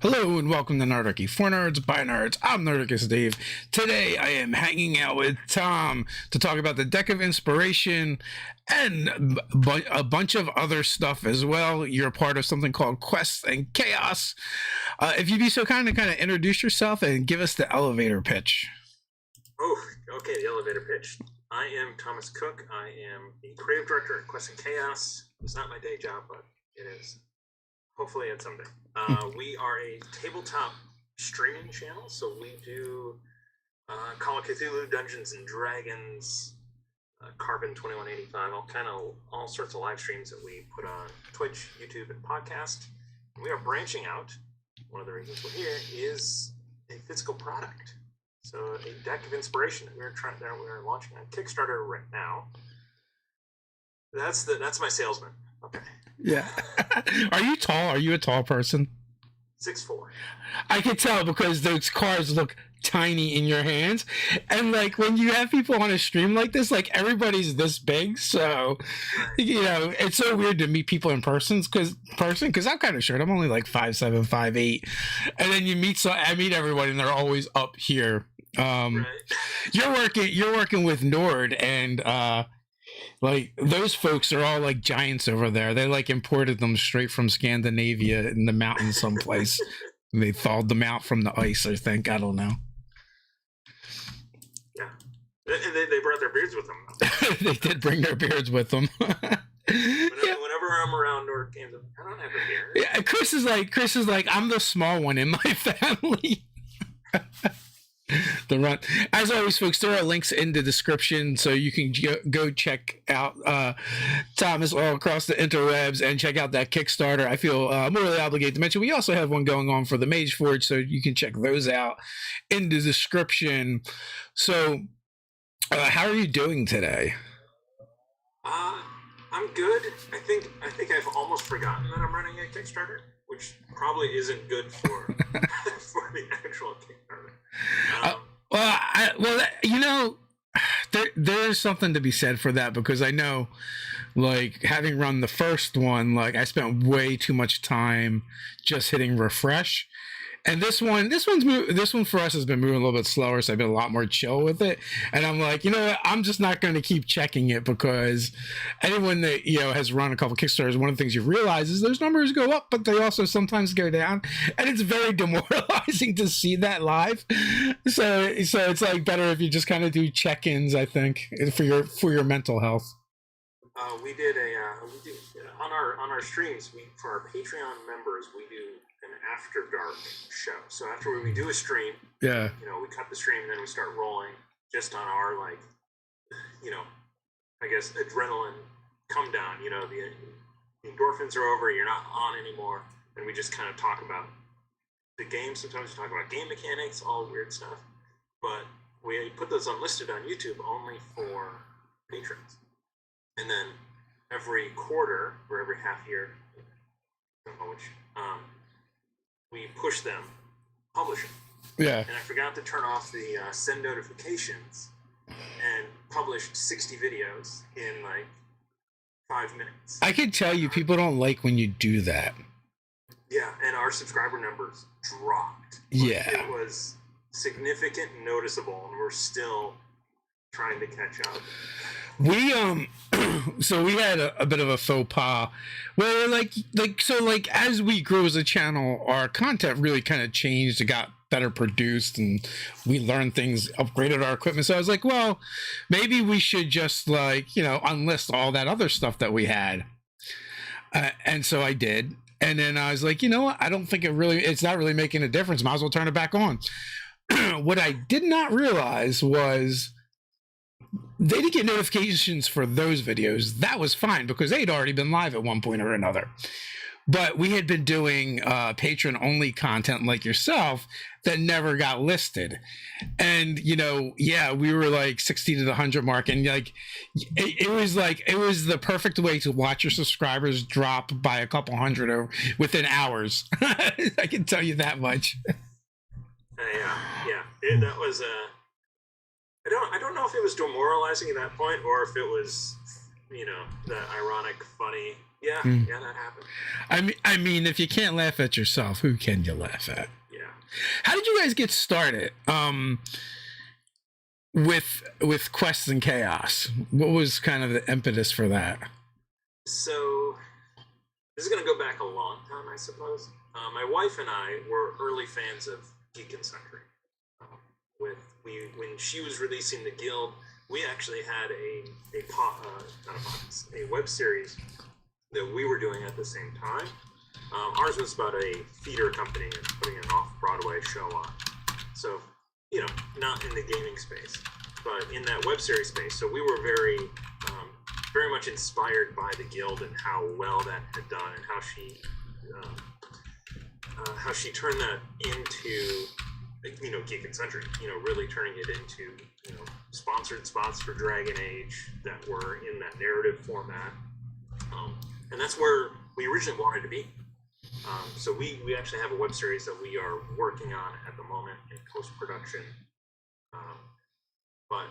Hello and welcome to Nerdarchy. For nerds, by nerds, I'm Nerdicus Dave. Today I am hanging out with Tom to talk about the Deck of Inspiration and a bunch of other stuff as well. You're part of something called Quests and Chaos. If you'd be so kind to introduce yourself and give us the elevator pitch. Oh, okay, the elevator pitch. I am Thomas Cook. I am the creative director at Quests and Chaos. It's not my day job, but it is. Hopefully it's someday. We are a tabletop streaming channel, so we do Call of Cthulhu, Dungeons and Dragons, Carbon 2185, all sorts of live streams that we put on Twitch, YouTube, and podcast. And we are branching out. One of the reasons we're here is a physical product. So a Deck of Inspiration that we're launching on Kickstarter right now. That's my salesman. Okay. Yeah. Are you tall? Are you a tall person? 6'4". I can tell because those cards look tiny in your hands. And like when you have people on a stream like this, like everybody's this big. So, it's so weird to meet people in person because I'm kind of short. I'm only like 5'7", 5'8". And then I meet everybody and they're always up here. Right. You're working with Nord and like those folks are all like giants over there. They like imported them straight from Scandinavia in the mountains someplace. They thawed them out from the ice, I think. I don't know. Yeah. And they brought their beards with them. They did bring their beards with them. Whenever I'm around Nord games, I don't have a beard. Yeah, Chris is like, I'm the small one in my family. The run. As always, folks, there are links in the description so you can go check out Thomas all across the interwebs and check out that Kickstarter. I feel morally obligated to mention we also have one going on for the Mageforge, so you can check those out in the description. So, how are you doing today? I'm good. I think I've almost forgotten that I'm running a Kickstarter, which probably isn't good for for the actual Kickstarter. There's something to be said for that because I know, like, having run the first one, like, I spent way too much time just hitting refresh. And this one for us has been moving a little bit slower, so I've been a lot more chill with it. And I'm like, what? I'm just not going to keep checking it because anyone that has run a couple Kickstarters, one of the things you realize is those numbers go up, but they also sometimes go down, and it's very demoralizing to see that live. So it's like better if you just kind of do check-ins, I think, for your mental health. We do on our streams. For our Patreon members, we do an after dark show. So after we do a stream, we cut the stream and then we start rolling just on our I guess adrenaline come down. The endorphins are over. You're not on anymore, and we just kind of talk about the game. Sometimes we talk about game mechanics, all weird stuff. But we put those unlisted on YouTube only for patrons. And then every quarter or every half year, I don't know which, we push them, publish them. Yeah. And I forgot to turn off the send notifications and published 60 videos in like 5 minutes. I can tell you people don't like when you do that. Yeah, and our subscriber numbers dropped. Yeah. It was significant and noticeable, and we're still trying to catch up. We so we had a bit of a faux pas where like as we grew as a channel, our content really kind of changed. It got better produced and we learned things, upgraded our equipment. So I was like, well, maybe we should just unlist all that other stuff that we had. And so I did. And then I was like, you know what? I don't think it's not really making a difference. Might as well turn it back on. What I did not realize was they didn't get notifications for those videos. That was fine because they'd already been live at one point or another. But we had been doing patron-only content like yourself that never got listed. And, we were like 60 to the 100 mark. And like, it was the perfect way to watch your subscribers drop by a couple hundred within hours. I can tell you that much. That was I don't know if it was demoralizing at that point or if it was, the ironic, funny Yeah, that happened. I mean, if you can't laugh at yourself, who can you laugh at? Yeah. How did you guys get started? With Quests and Chaos, what was kind of the impetus for that? So this is going to go back a long time, I suppose. My wife and I were early fans of Geek and Sundry. When she was releasing the Guild, we actually had a web series that we were doing at the same time. Ours was about a theater company and putting an off-Broadway show on. So, not in the gaming space, but in that web series space. So we were very much inspired by the Guild and how well that had done, and how she turned that into, Geek and Sundry. Really turning it into, sponsored spots for Dragon Age that were in that narrative format, and that's where we originally wanted to be. So we actually have a web series that we are working on at the moment in post-production. But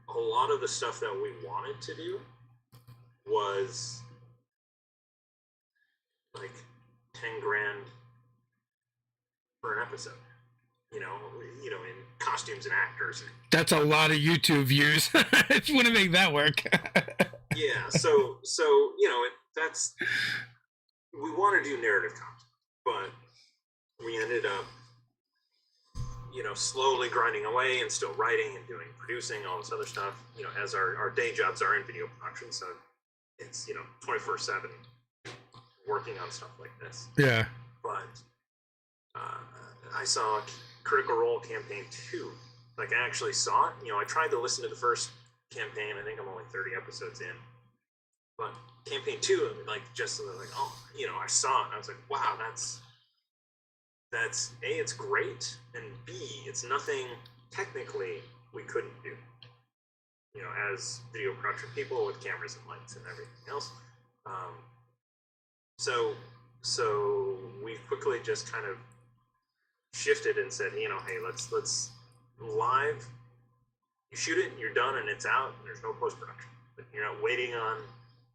a lot of the stuff that we wanted to do was like 10 grand for an episode, in costumes and actors. That's a lot of YouTube views. If you want to make that work. Yeah. So that's, we want to do narrative content, but we ended up, slowly grinding away and still writing and producing all this other stuff, as our day jobs are in video production. So it's, 24/7 working on stuff like this. Yeah. But I saw Critical Role Campaign 2. Like, I actually saw it. I tried to listen to the first campaign. I think I'm only 30 episodes in. But Campaign 2, I saw it. And I was like, wow, that's A, it's great, and B, it's nothing technically we couldn't do. As video production people with cameras and lights and everything else. So we quickly just kind of shifted and said, hey, let's live. You shoot it, you're done, and it's out, and there's no post-production. But you're not waiting on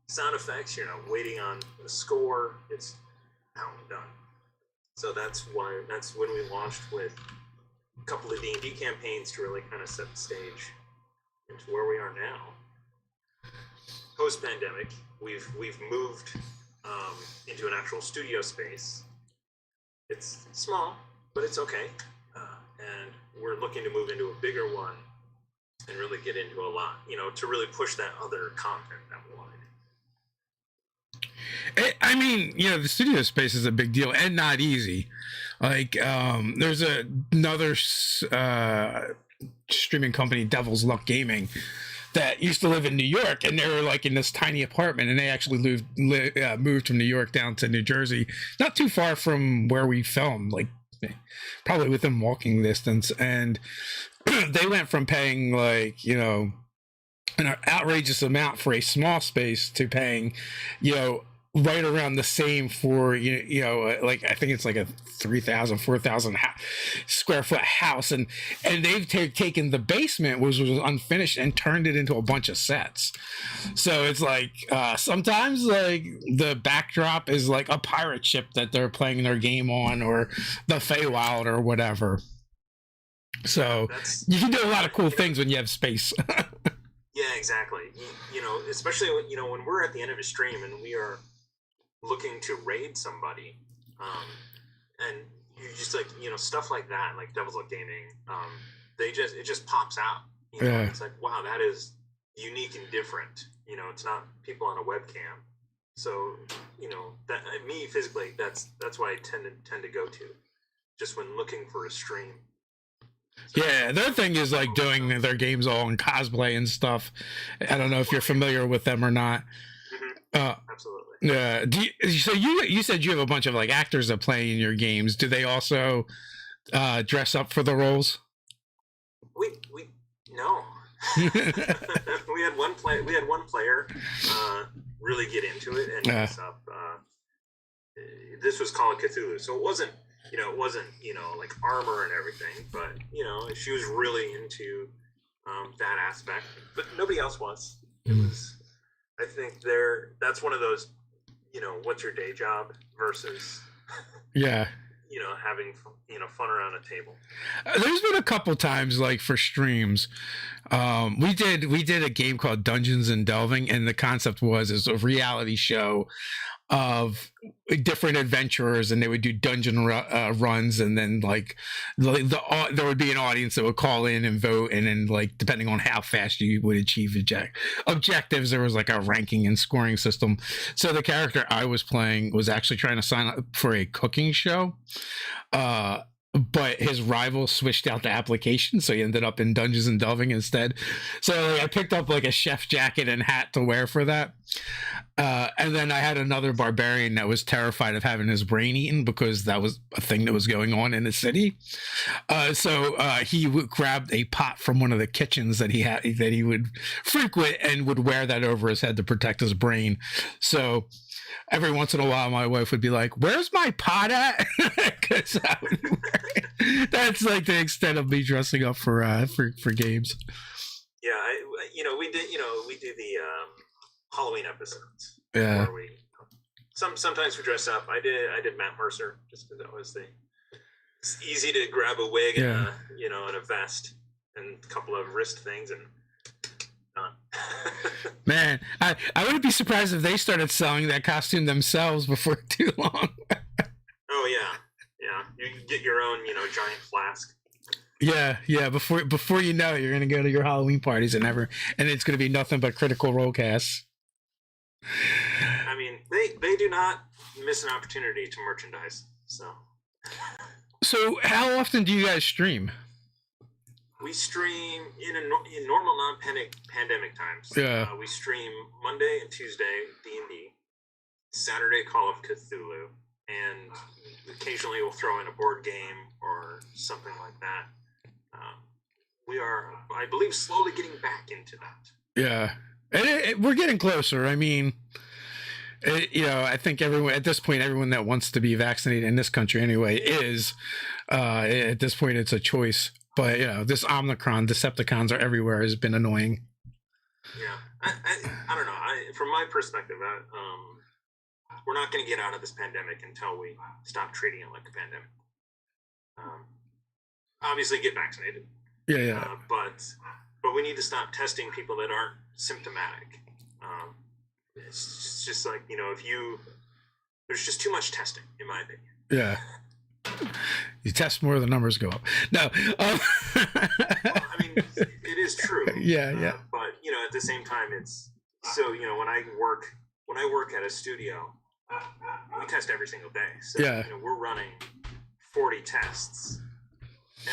sound effects, you're not waiting on the score, it's out and done. So that's when we launched with a couple of D&D campaigns to really kind of set the stage into where we are now. Post-pandemic, we've moved into an actual studio space. It's small, but it's okay. And we're looking to move into a bigger one and really get into a lot, to really push that other content that we wanted. I mean, the studio space is a big deal and not easy. Like, there's another streaming company, Devil's Luck Gaming, that used to live in New York, and they were like in this tiny apartment, and they actually moved from New York down to New Jersey, not too far from where we filmed, like probably within walking distance. And they went from paying an outrageous amount for a small space to paying, right around the same for, I think it's like a 3,000, 4,000 square foot house. And they've taken the basement, which was unfinished, and turned it into a bunch of sets. So it's like, sometimes like the backdrop is like a pirate ship that they're playing their game on, or the Feywild or whatever. So you can do a lot of cool things when you have space. Yeah, exactly. Especially when we're at the end of a stream and we are looking to raid somebody, and you just stuff like that, like Devil's Luck Gaming, it just pops out. Yeah. It's like, wow, that is unique and different. It's not people on a webcam. So that me physically, that's what I tend to go to, just when looking for a stream. Yeah, their thing is like doing their games all in cosplay and stuff. I don't know if you're familiar with them or not. Absolutely. Yeah. So you said you have a bunch of like actors that play in your games. Do they also dress up for the roles? We no. we had one player really get into it and dress up. This was Call of Cthulhu, so it wasn't like armor and everything, but she was really into that aspect, but nobody else was. It was, I think that's one of those, what's your day job versus Yeah. having fun around a table. There's been a couple times, like for streams, we did a game called Dungeons and Delving, and the concept was it's a reality show of different adventurers, and they would do dungeon runs, and then like there would be an audience that would call in and vote, and then like depending on how fast you would achieve objectives, there was like a ranking and scoring system. So the character I was playing was actually trying to sign up for a cooking show, but his rival switched out the application, so he ended up in Dungeons and Delving instead. So like, I picked up like a chef jacket and hat to wear for that. And then I had another barbarian that was terrified of having his brain eaten because that was a thing that was going on in the city. So he grabbed a pot from one of the kitchens that he would frequent and would wear that over his head to protect his brain. So every once in a while, my wife would be like, "Where's my pot at?" Because that's like the extent of me dressing up for games. Yeah, we do the Halloween episodes. Yeah. Where we sometimes we dress up. I did Matt Mercer just because that was it's easy to grab a wig and a vest and a couple of wrist things and. Man, I wouldn't be surprised if they started selling that costume themselves before too long. Oh yeah. You can get your own, giant flask. Yeah. Before you know it, you're gonna go to your Halloween parties and it's gonna be nothing but Critical Role casts. I mean, they do not miss an opportunity to merchandise. So how often do you guys stream? We stream in normal non-pandemic times. Yeah. We stream Monday and Tuesday D&D, Saturday Call of Cthulhu, and occasionally we'll throw in a board game or something like that. We are, I believe, slowly getting back into that. Yeah, and we're getting closer. I mean, I think everyone at this point, everyone that wants to be vaccinated in this country anyway is. At this point, it's a choice. But this Omicron, Decepticons are everywhere, has been annoying. Yeah, I don't know. From my perspective, we're not going to get out of this pandemic until we stop treating it like a pandemic. Obviously, get vaccinated. Yeah. But we need to stop testing people that aren't symptomatic. It's just like there's just too much testing, in my opinion. Yeah. You test more, the numbers go up. No. Well, I mean, it is true. Yeah. But at the same time, it's so when I work at a studio, we test every single day. So we're running 40 tests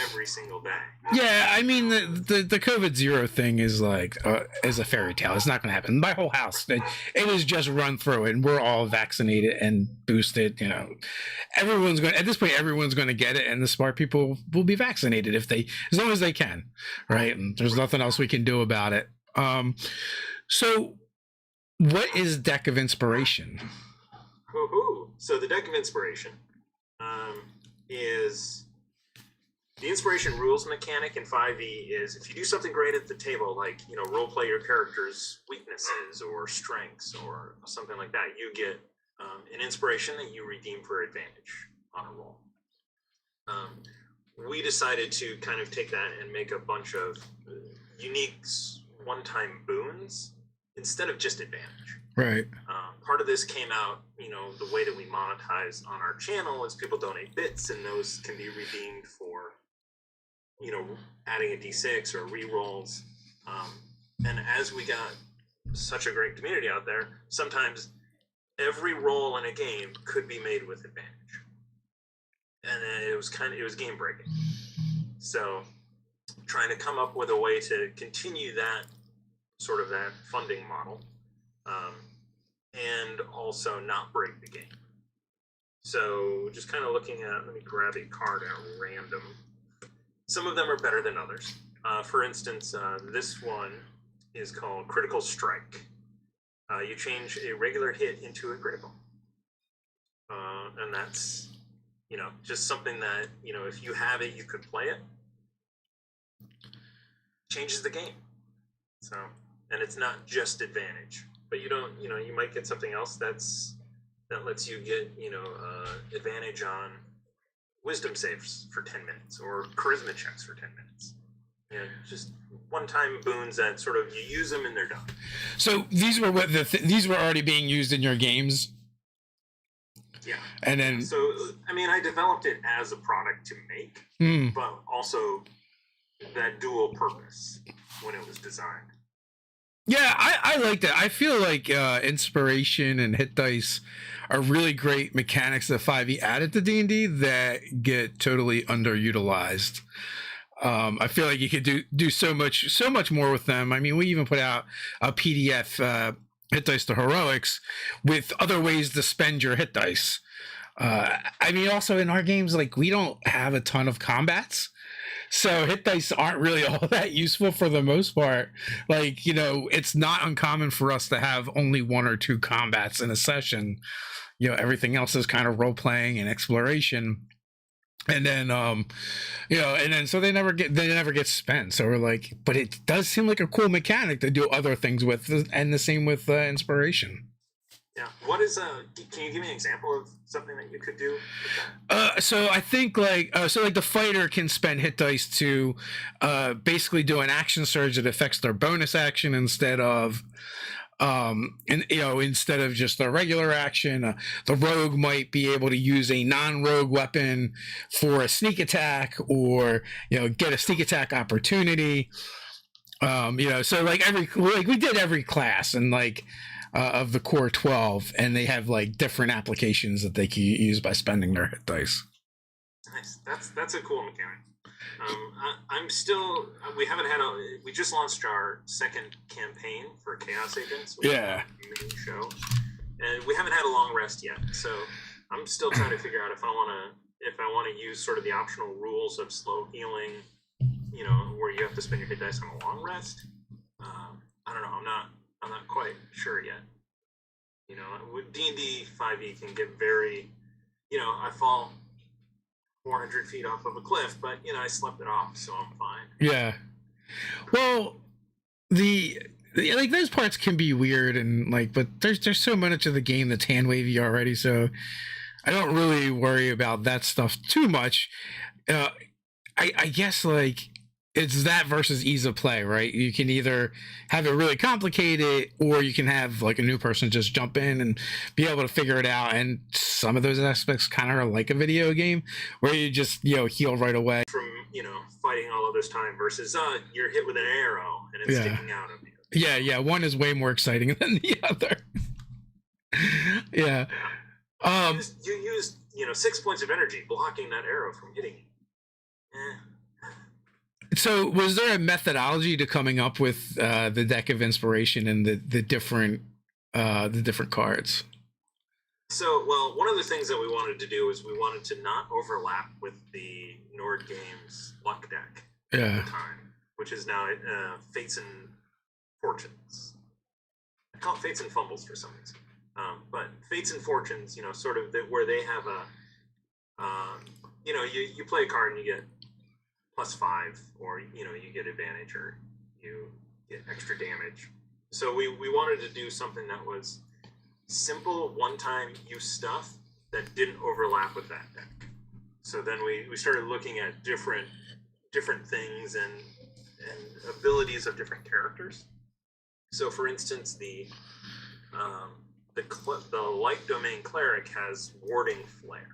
every single day. Yeah, I mean the COVID-0 thing is like is a fairy tale. It's not going to happen. My whole house, it was just run through it, and we're all vaccinated and boosted. Everyone's going at this point. Everyone's going to get it, and the smart people will be vaccinated as long as they can, right? And there's nothing else we can do about it. So, what is Deck of Inspiration? So the Deck of Inspiration is. The inspiration rules mechanic in 5e is if you do something great at the table, like, role play your character's weaknesses or strengths or something like that, you get an inspiration that you redeem for advantage on a roll. We decided to kind of take that and make a bunch of unique one-time boons instead of just advantage. Right. Part of this came out, the way that we monetize on our channel is people donate bits, and those can be redeemed for adding a d6 or re-rolls. And as we got such a great community out there, sometimes every roll in a game could be made with advantage. And it was game breaking. So trying to come up with a way to continue that funding model, and also not break the game. So just kind of looking at, let me grab a card at random. Some of them are better than others. For instance, this one is called Critical Strike. You change a regular hit into a critical. And that's, just something that, if you have it, you could play it. Changes the game. So, and it's not just advantage. But you don't, you might get something else that's that lets you get, advantage on wisdom saves for 10 minutes or charisma checks for 10 minutes. Just one-time boons that sort of you use them and they're done. So these were these were already being used in your games. Yeah. And then, so I developed it as a product to make, but also that dual purpose when it was designed. Yeah, I like that. I feel like inspiration and hit dice are really great mechanics that 5e added to D&D that get totally underutilized. I feel like you could do so much more with them. I mean, we even put out a PDF, hit dice to heroics, with other ways to spend your hit dice. Also in our games, like, we don't have a ton of combats, so hit dice aren't really all that useful for the most part. Like, it's not uncommon for us to have only 1 or 2 combats in a session. Everything else is kind of role playing and exploration. And then, so they never get spent. So we're like, but it does seem like a cool mechanic to do other things with, and the same with inspiration. Yeah. What is can you give me an example of something that you could do with that? So I think the fighter can spend hit dice to basically do an action surge that affects their bonus action instead of instead of just a regular action. The rogue might be able to use a non-rogue weapon for a sneak attack, or get a sneak attack opportunity. So we did every class and of the core 12, and they have different applications that they can use by spending their hit dice. Nice. That's a cool mechanic. I'm still. We just launched our second campaign for Chaos Agents. Yeah. Main show, and we haven't had a long rest yet. So I'm still trying to figure out if I want to use sort of the optional rules of slow healing, where you have to spend your hit dice on a long rest. I don't know. I'm not quite sure yet. With D&D 5e can get very, I fall 400 feet off of a cliff, but I slept it off, so I'm fine. Yeah. Well, those parts can be weird and but there's so much of the game that's hand wavy already, so I don't really worry about that stuff too much. I guess it's that versus ease of play, right? You can either have it really complicated, or you can have a new person just jump in and be able to figure it out. And some of those aspects kind of are like a video game where you just, heal right away. From, fighting all of this time versus you're hit with an arrow and it's sticking out of you. Yeah. One is way more exciting than the other. Yeah. You used, 6 points of energy blocking that arrow from hitting you. So was there a methodology to coming up with the deck of inspiration and the different cards? So, well, one of the things that we wanted to do is we wanted to not overlap with the Nord Games luck deck at the time, which is now Fates and Fortunes. I call it Fates and Fumbles for some reason. But Fates and Fortunes, sort of where they have you play a card and you get +5, or you get advantage, or you get extra damage. So we wanted to do something that was simple, one-time use stuff that didn't overlap with that deck. So then we started looking at different things and abilities of different characters. So for instance, the Light Domain Cleric has Warding Flare.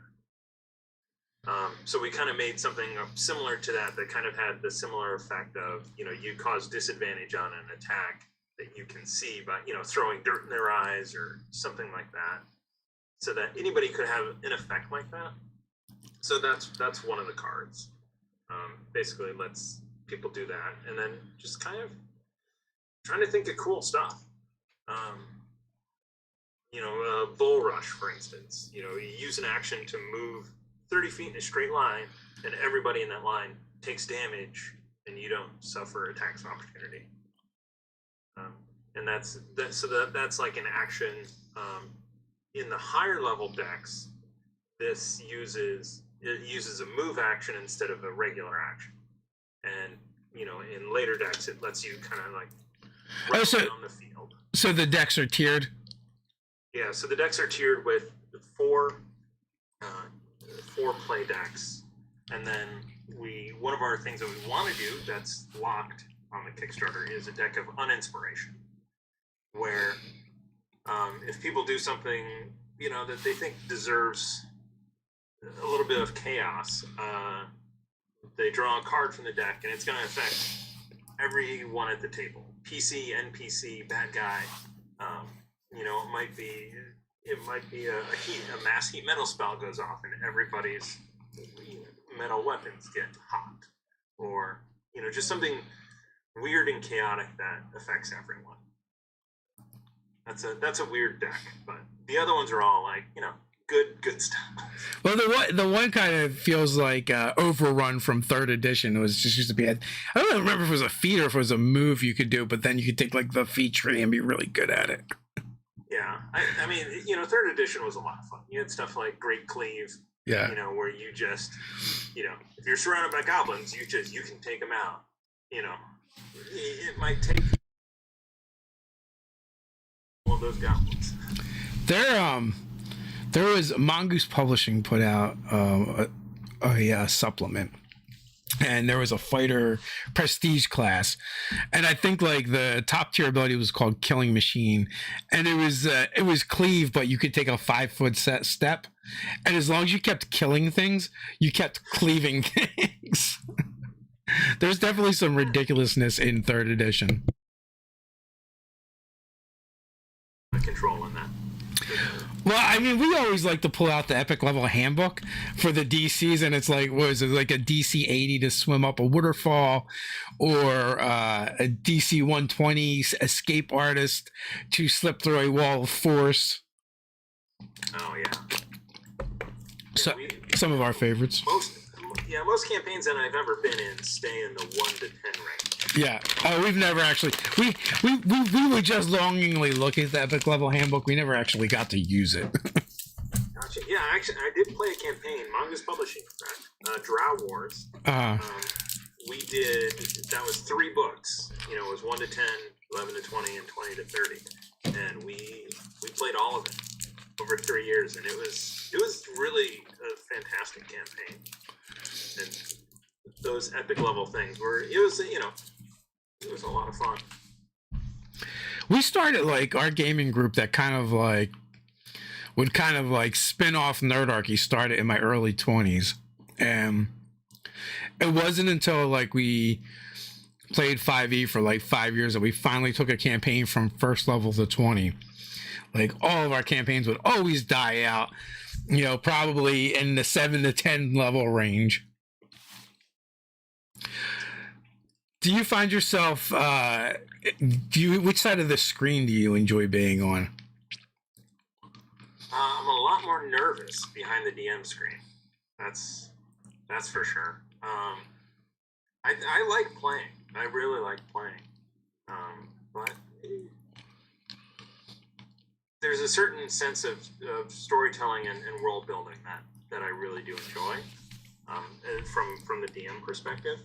So we kind of made something similar to that kind of had the similar effect of, you cause disadvantage on an attack that you can see by, throwing dirt in their eyes or something like that, so that anybody could have an effect like that. So that's one of the cards. Basically lets people do that, and then just kind of trying to think of cool stuff. Bull Rush, for instance. You use an action to move 30 feet in a straight line, and everybody in that line takes damage, and you don't suffer attacks of opportunity. And that's like an action. In the higher level decks, this uses a move action instead of a regular action, and in later decks it lets you kind of run around the field. So the decks are tiered. Yeah, so the decks are tiered with four four play decks, and then one of our things that we want to do that's locked on the Kickstarter is a deck of uninspiration, where if people do something that they think deserves a little bit of chaos, they draw a card from the deck, and it's going to affect everyone at the table. PC, NPC, bad guy. It might be a mass heat metal spell goes off, and everybody's metal weapons get hot, or just something weird and chaotic that affects everyone. That's a weird deck, but the other ones are all like good stuff. Well, the one kind of feels like Overrun from 3rd edition. It was just used to be I don't remember if it was a feat or if it was a move you could do, but then you could take like the feat tree and be really good at it. Yeah, I mean, 3rd edition was a lot of fun. You had stuff like Great Cleave, where you just, if you're surrounded by goblins, you can take them out. It might take one of those goblins. There was Mongoose Publishing put out a supplement, and there was a fighter prestige class, and I think like the top tier ability was called Killing Machine, and it was cleave, but you could take a 5-foot step, and as long as you kept killing things, you kept cleaving things. There's definitely some ridiculousness in 3rd edition. Control in that. Well, I mean, we always like to pull out the epic level handbook for the DCs, and it's like, what is it, like a DC 80 to swim up a waterfall, or a DC 120 escape artist to slip through a wall of force. Oh yeah. So some of our favorites. Most campaigns that I've ever been in stay in the 1 to 10 range. Yeah. Oh, we've never actually. We would just longingly look at the epic level handbook. We never actually got to use it. Gotcha. Yeah, actually, I did play a campaign. Mongoose Publishing, Drow Wars. We did. That was 3 books. It was 1 to 10, 11 to 20, and 20 to 30, and we played all of it over 3 years, and it was really a fantastic campaign. And those epic level things it was a lot of fun. We started like our gaming group that kind of like would kind of like spin off Nerdarchy started in my early 20s, and it wasn't until like we played 5e for like 5 years that we finally took a campaign from 1st level to 20. Like all of our campaigns would always die out, probably in the 7 to 10 level range. Do you find yourself which side of the screen do you enjoy being on? I'm a lot more nervous behind the DM screen. That's for sure. I like playing. I really like playing. But there's a certain sense of storytelling and world building that I really do enjoy. From the DM perspective.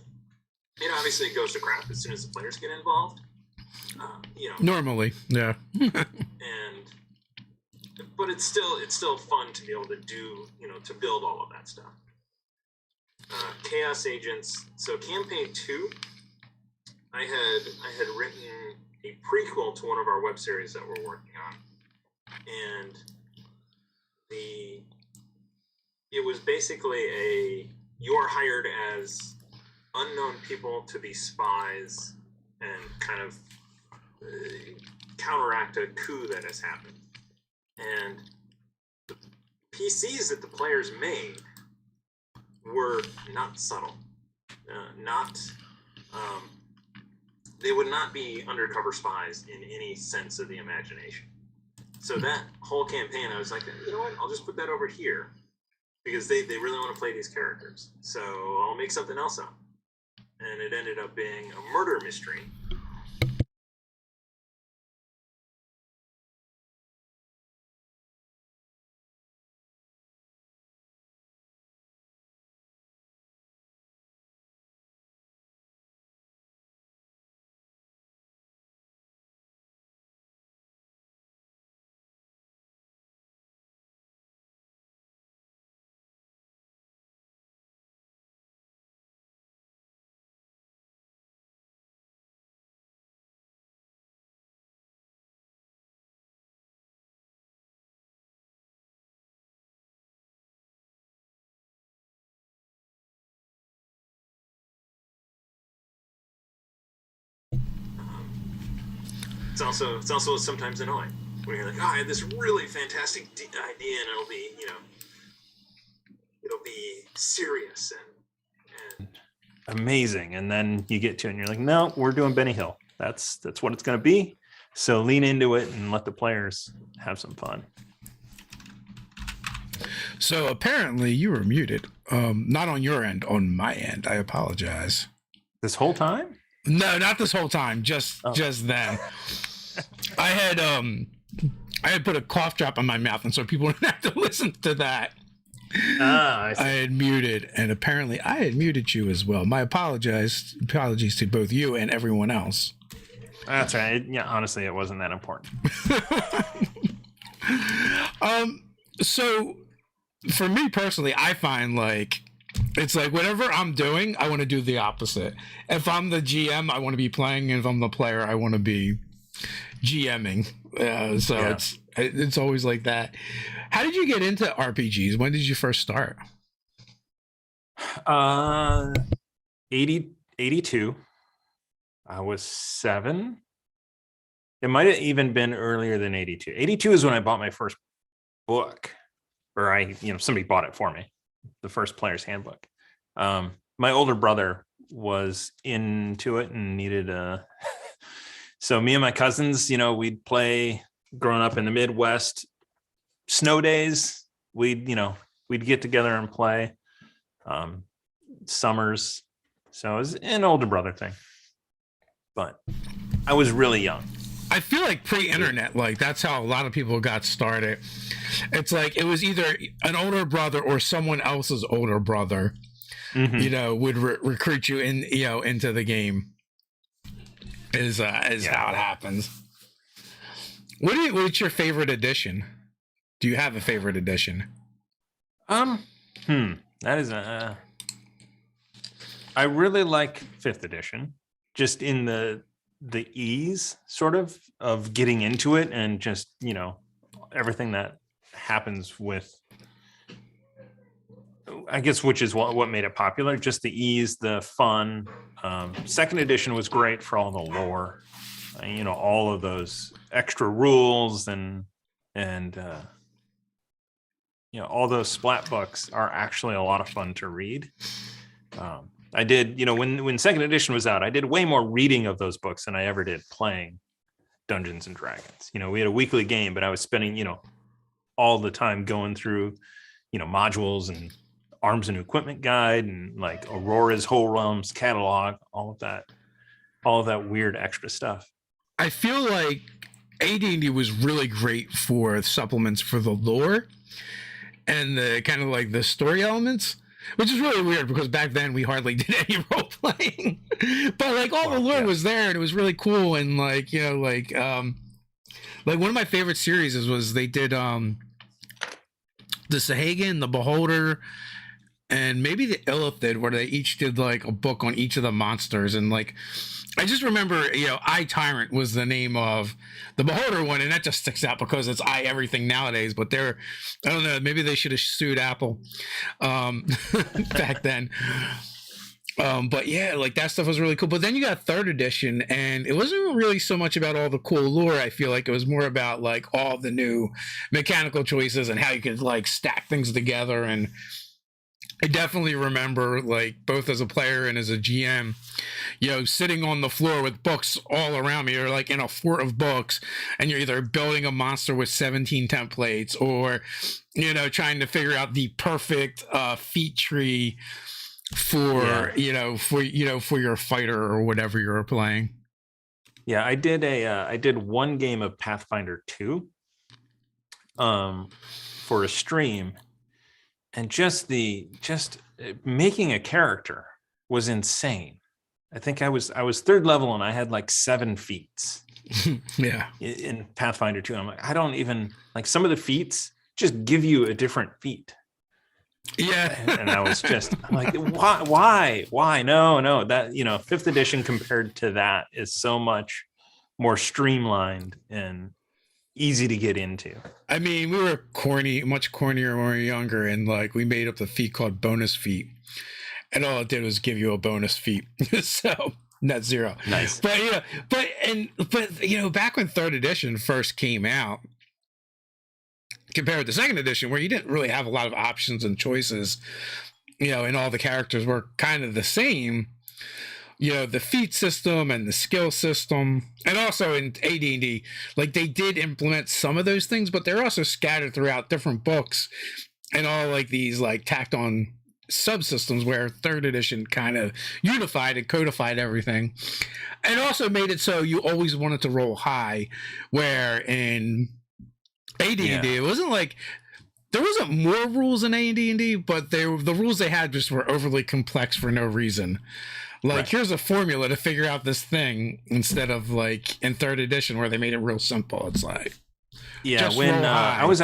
Obviously it goes to crap as soon as the players get involved. Normally, yeah. But it's still fun to be able to do, to build all of that stuff. Chaos Agents. So campaign 2, I had written a prequel to one of our web series that we're working on, and it was basically you are hired as unknown people to be spies and kind of counteract a coup that has happened. And the PCs that the players made were not subtle. They would not be undercover spies in any sense of the imagination. So that whole campaign, I was like, you know what, I'll just put that over here, because they really want to play these characters. So I'll make something else up. And it ended up being a murder mystery It's also sometimes annoying when you're like, oh, I had this really fantastic idea, and it'll be serious and amazing, and then you get to it and you're like, no, we're doing Benny Hill. That's what it's going to be. So lean into it and let the players have some fun. So apparently you were muted. Not on your end, on my end. I apologize. This whole time? No, not this whole time. Just then. I had put a cough drop on my mouth, and so people didn't have to listen to that. I see. I had muted, and apparently I had muted you as well. My apologies to both you and everyone else. That's right. Yeah, honestly, it wasn't that important. So for me personally, I find like it's like whatever I'm doing, I want to do the opposite. If I'm the GM, I want to be playing, and if I'm the player, I want to be GMing. It's always like that. How did you get into RPGs? When did you first start? 82. I was 7. It might have even been earlier than 82. 82 is when I bought my first book, or somebody bought it for me, the first player's handbook. My older brother was into it and needed so me and my cousins, we'd play growing up in the Midwest. Snow days, we'd get together and play. Summers. So it was an older brother thing. But I was really young. I feel like pre-internet, like that's how a lot of people got started. It's like it was either an older brother or someone else's older brother, would recruit you into the game. Is how it happens. What's your favorite edition? Do you have a favorite edition? That is I really like 5th edition, just in the ease sort of getting into it, and just everything that happens with, I guess, which is what made it popular. Just the ease, the fun. 2nd edition was great for all the lore, all of those extra rules and all those splat books are actually a lot of fun to read. I did, when 2nd edition was out, I did way more reading of those books than I ever did playing Dungeons and Dragons. We had a weekly game, but I was spending, all the time going through, modules and Arms and Equipment Guide and like Aurora's Whole Realms catalog, all of that weird extra stuff. I feel like AD&D was really great for supplements for the lore and the kind of like the story elements, which is really weird because back then we hardly did any role playing, but like all the lore was there and it was really cool. And like, like one of my favorite series was they did the Sahagan, the Beholder, and maybe the Illithid, where they each did like a book on each of the monsters. And like, I just remember, I Tyrant was the name of the Beholder one, and that just sticks out because it's I everything nowadays. But I don't know, maybe they should have sued Apple back then. But yeah, like that stuff was really cool. But then you got 3rd edition, and it wasn't really so much about all the cool lore. I feel like it was more about like all the new mechanical choices and how you could like stack things together. And I definitely remember, like, both as a player and as a GM, sitting on the floor with books all around me, or like in a fort of books, and you're either building a monster with 17 templates or, trying to figure out the perfect feat tree for your fighter or whatever you're playing. Yeah, I did one game of Pathfinder 2 for a stream. And just making a character was insane. I think I was 3rd level and I had like 7 feats. Yeah. In Pathfinder 2. I'm like, I don't even like some of the feats just give you a different feat. Yeah. And I was just like, why? No, that, 5th edition compared to that is so much more streamlined and easy to get into. I mean, we were much cornier when we were younger, and like we made up the feat called bonus feat, and all it did was give you a bonus feat. So net 0. Nice. But but But you know, back when third edition first came out, compared to second edition, where you didn't really have a lot of options and choices, you know, and all the characters were kind of the same. You know, the feat system and the skill system, and also in AD&D, like they did implement some of those things, but they're also scattered throughout different books and all like these like tacked on subsystems where third edition kind of unified and codified everything, and also made it so you always wanted to roll high, where in AD&D it wasn't like there wasn't more rules in AD&D, but the rules they had just were overly complex for no reason. Like, here's a formula to figure out this thing, instead of like in third edition where they made it real simple. It's like, when I was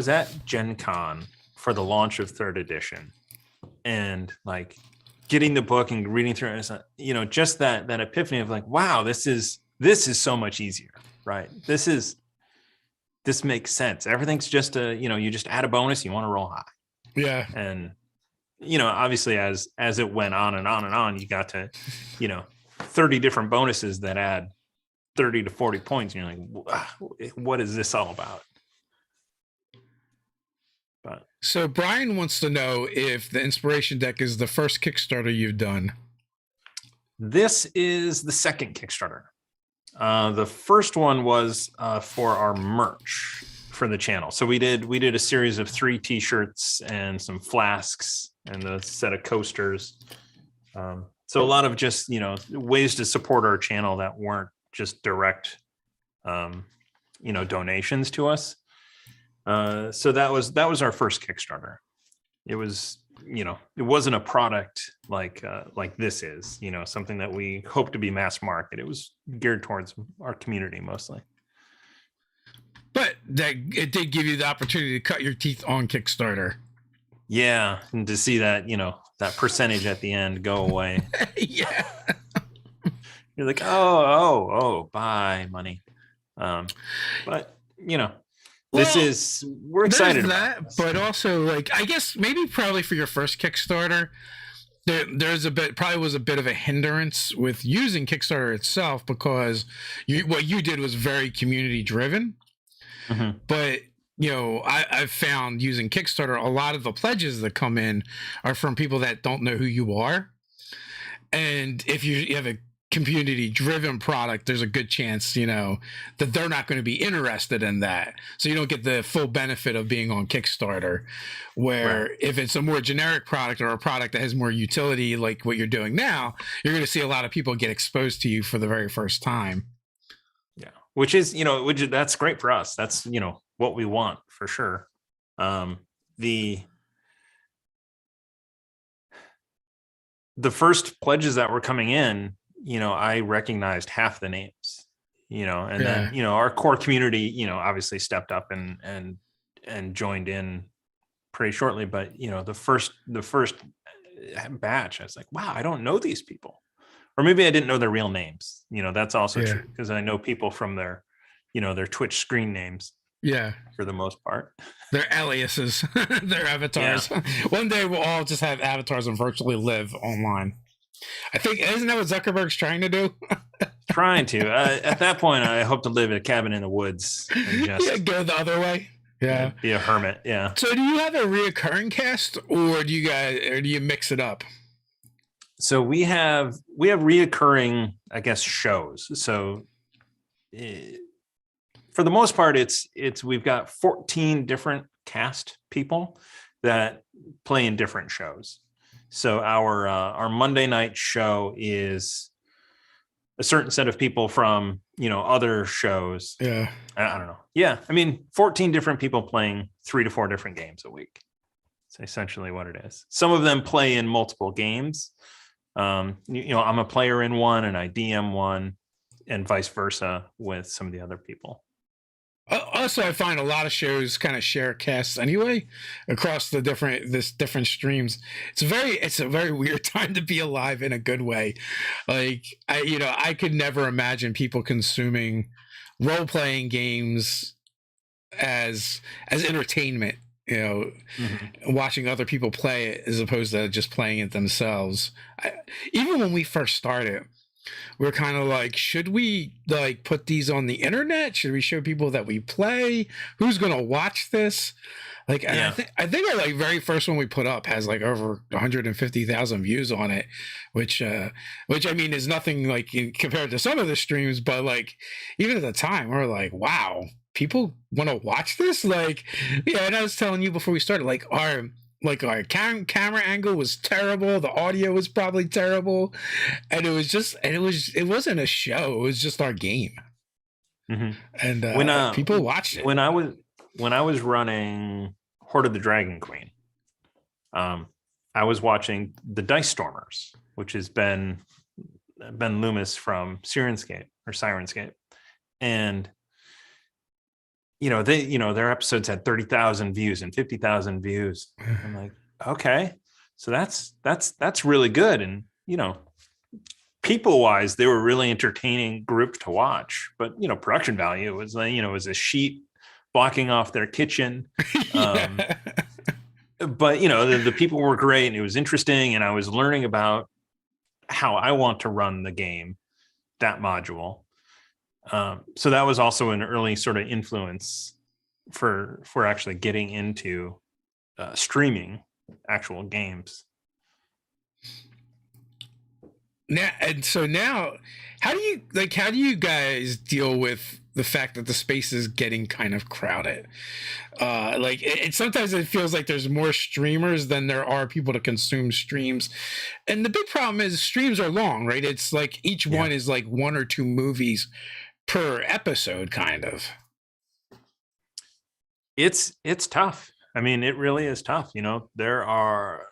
at Gen Con for the launch of third edition, and like getting the book and reading through it, it's like, you know, just that epiphany of like, wow, this is so much easier, right? This makes sense. Everything's just you just add a bonus, you want to roll high. Yeah. And you know, obviously as it went on and on and on, you got to, 30 different bonuses that add 30 to 40 points. And you're like, what is this all about? But so Brian wants to know if the inspiration deck is the first Kickstarter you've done. This is the second Kickstarter. The first one was for our merch for the channel. So we did a series of 3 t-shirts and some flasks and a set of coasters. So a lot of just, ways to support our channel that weren't just direct, donations to us. So that was our first Kickstarter. It was, it wasn't a product like this is, something that we hope to be mass market. It was geared towards our community mostly. But that it did give you the opportunity to cut your teeth on Kickstarter. Yeah, and to see that, that percentage at the end go away. Yeah. You're like, oh, buy money. But, we're excited about that, but also like, I guess maybe probably for your first Kickstarter, there's probably was a bit of a hindrance with using Kickstarter itself, because what you did was very community driven. Mm-hmm. But I've found using Kickstarter, a lot of the pledges that come in are from people that don't know who you are, and if you have a community driven product, there's a good chance that they're not going to be interested in that, so you don't get the full benefit of being on Kickstarter. Where if it's a more generic product, or a product that has more utility like what you're doing now, you're going to see a lot of people get exposed to you for the very first time. Yeah, which is that's great for us. That's what we want for sure. The first pledges that were coming in, I recognized half the names, and then, our core community, obviously stepped up and joined in pretty shortly. But, the first batch, I was like, wow, I don't know these people. Or maybe I didn't know their real names. That's also true, because I know people from their Twitch screen names. Yeah. For the most part. Their aliases, their avatars. Yeah. One day we'll all just have avatars and virtually live online. I think, isn't that what Zuckerberg's trying to do? Trying to. At that point, I hope to live in a cabin in the woods and just go the other way. Yeah. Be a hermit. Yeah. So do you have a reoccurring cast, or do you mix it up? So we have reoccurring, I guess, shows. So for the most part, we've got 14 different cast people that play in different shows. So our Monday night show is a certain set of people from other shows. Yeah, I don't know. Yeah, I mean, 14 different people playing 3 to 4 different games a week. It's essentially what it is. Some of them play in multiple games. I'm a player in one, and I DM one, and vice versa with some of the other people. Also, I find a lot of shows kind of share casts anyway across the different streams. It's a very weird time to be alive in a good way. Like I could never imagine people consuming role-playing games as entertainment, watching other people play it as opposed to just playing it themselves. Even when we first started, we're kind of like, should we like put these on the internet? Should we show people that we play? Who's gonna watch this? Like, and Yeah. I think our like very first one we put up has like over 150,000 views on it, which I mean is nothing like compared to some of the streams, but like even at the time we're like, wow, people want to watch this. Like, yeah, and I was telling you before we started, like our camera angle was terrible, the audio was probably terrible, and it wasn't a show, it was just our game. Mhm. And When people watched it. when I was running Horde of the Dragon Queen, I was watching the Dice Stormers, which has Ben Loomis from Sirenscape, and their episodes had 30,000 views and 50,000 views. I'm like, okay, so that's really good, and people wise, they were really entertaining group to watch. But production value was like it was a sheet blocking off their kitchen. Yeah. But the people were great, and it was interesting, and I was learning about how I want to run the game, that module. So that was also an early sort of influence for actually getting into streaming actual games. Now, how do you guys deal with the fact that the space is getting kind of crowded? Like sometimes it feels like there's more streamers than there are people to consume streams, and the big problem is streams are long, right? It's like each one is like 1 or 2 movies per episode, kind of. It's tough. I mean, it really is tough. There are.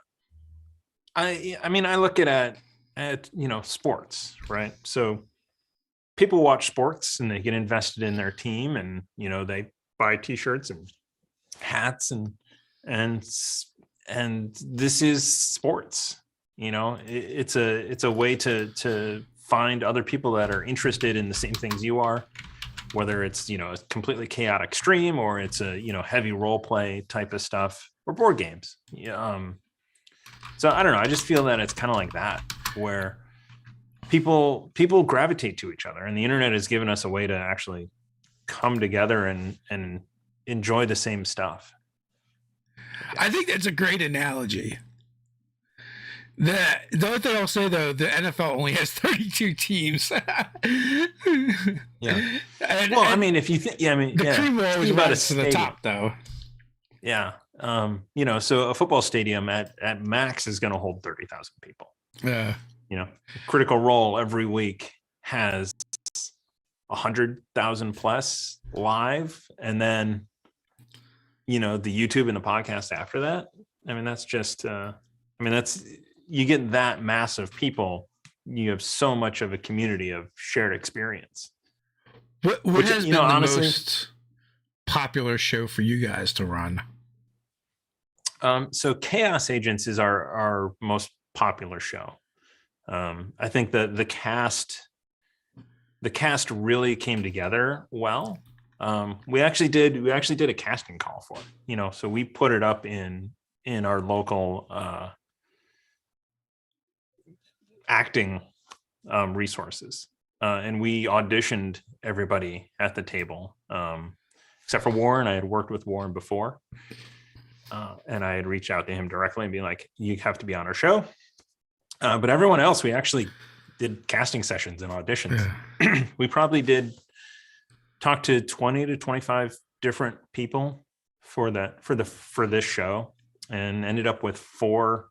I mean, I look at sports, right? So people watch sports and they get invested in their team, and they buy T-shirts and hats and this is sports. It's a way to find other people that are interested in the same things you are, whether it's a completely chaotic stream or it's a heavy role play type of stuff or board games. So I don't know. I just feel that it's kind of like that, where people gravitate to each other, and the internet has given us a way to actually come together and enjoy the same stuff. I think that's a great analogy. The only thing I'll say though, the NFL only has 32 teams. Yeah. And I mean, if you think, the cream will always rise to the top, though. Yeah. So a football stadium at max is going to hold 30,000 people. Yeah. Critical Role every week has 100,000 plus live, and then the YouTube and the podcast after that. I mean, that's just that's, you get that mass of people, you have so much of a community of shared experience. What has been honestly, the most popular show for you guys to run? So Chaos Agents is our most popular show. I think that the cast really came together well. We actually did a casting call for it, so we put it up in our local acting resources, and we auditioned everybody at the table, except for Warren. I had worked with Warren before, and I had reached out to him directly and being like, you have to be on our show. But everyone else, we actually did casting sessions and auditions. Yeah. We probably did talk to 20 to 25 different people for this show, and ended up with 4